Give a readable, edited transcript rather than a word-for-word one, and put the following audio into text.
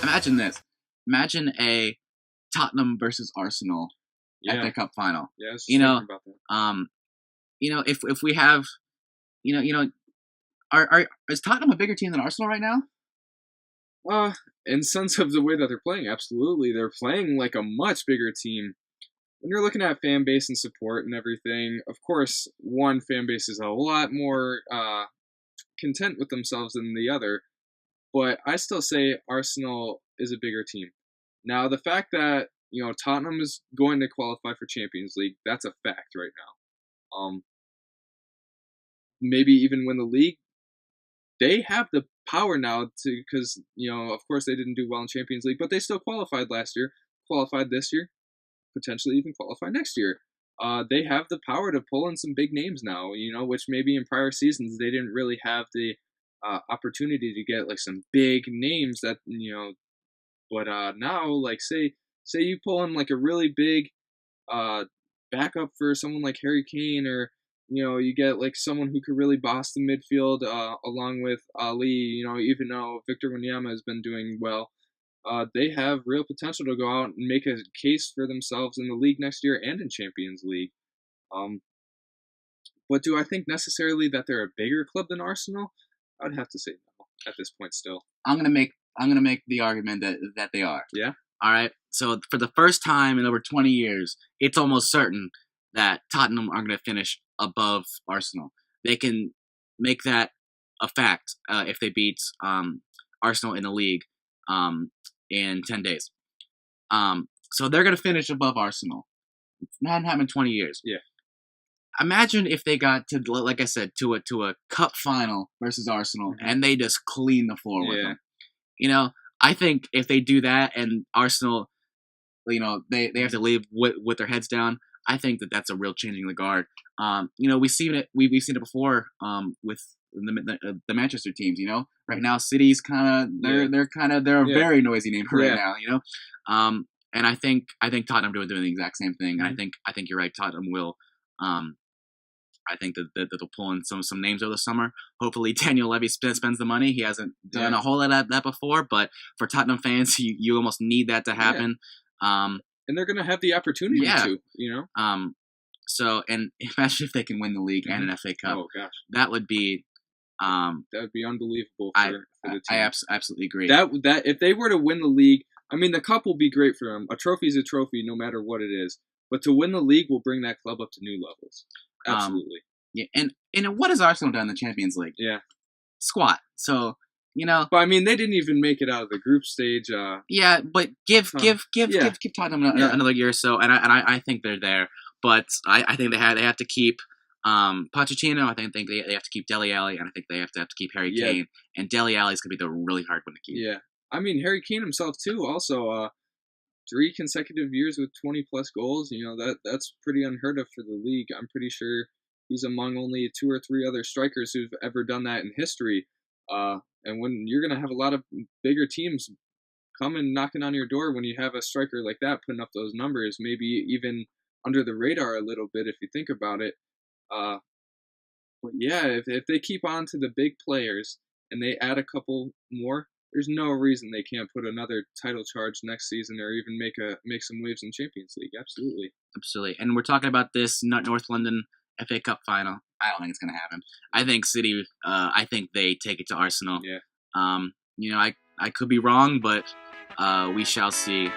Imagine this. Imagine a Tottenham versus Arsenal FA Cup final. Yeah, I was just You know, thinking about that. If we have, is Tottenham a bigger team than Arsenal right now? In sense of the way that they're playing, absolutely. They're playing like a much bigger team. When you're looking at fan base and support and everything, of course, one fan base is a lot more content with themselves than the other. But I still say Arsenal is a bigger team. Now, the fact that Tottenham is going to qualify for Champions League, that's a fact right now. Maybe even win the league. They have the power now to, because of course they didn't do well in Champions League, but they still qualified last year, qualified this year, potentially even qualify next year. They have the power to pull in some big names now, which maybe in prior seasons they didn't really have the opportunity to get like some big names that but now like say you pull in like a really big backup for someone like Harry Kane, or you get like someone who could really boss the midfield along with Ali. Even though Victor Wanyama has been doing well, they have real potential to go out and make a case for themselves in the league next year and in Champions League. But do I think necessarily that they're a bigger club than Arsenal? I'd have to say no at this point. Still, I'm gonna make the argument that they are. Yeah. All right. So for the first time in over 20 years, it's almost certain that Tottenham are going to finish above Arsenal. They can make that a fact if they beat Arsenal in the league in 10 days. So they're going to finish above Arsenal. It's not happened in 20 years. Yeah. Imagine if they got to, like I said, to a cup final versus Arsenal, and they just clean the floor with them. I think if they do that and Arsenal, they have to leave with their heads down, I think that's a real changing of the guard. We've seen it before with the Manchester teams. Right now City's kind of they're a very noisy name right now. And I think Tottenham doing the exact same thing. And I think you're right. Tottenham will. I think that they'll pull in some names over the summer. Hopefully, Daniel Levy spends the money. He hasn't done a whole lot of that before, but for Tottenham fans, you almost need that to happen. And they're going to have the opportunity to, So, and imagine if they can win the league and an FA Cup. Oh gosh, that would be unbelievable for the team. I absolutely agree. That if they were to win the league, I mean, the cup will be great for them. A trophy is a trophy, no matter what it is. But to win the league will bring that club up to new levels. Absolutely. And what has Arsenal done in the Champions League? Yeah. Squat. So, But I mean, they didn't even make it out of the group stage. Yeah, but give Tottenham another year or so, and I think they're there. But I think they have to keep Pochettino. I think they have to keep Dele Alli, and I think they have to keep Harry Kane. And Dele Alli's gonna be the really hard one to keep. Yeah, I mean Harry Kane himself too. Also, 3 consecutive years with 20+ goals. That's pretty unheard of for the league. I'm pretty sure he's among only 2 or 3 other strikers who've ever done that in history. And when you're gonna have a lot of bigger teams coming knocking on your door, when you have a striker like that putting up those numbers, maybe even under the radar a little bit if you think about it. But yeah, if they keep on to the big players and they add a couple more, there's no reason they can't put another title charge next season or even make some waves in Champions League. Absolutely. And we're talking about this North London FA Cup final. I don't think it's going to happen. I think City. I think they take it to Arsenal. Yeah. I could be wrong, but we shall see.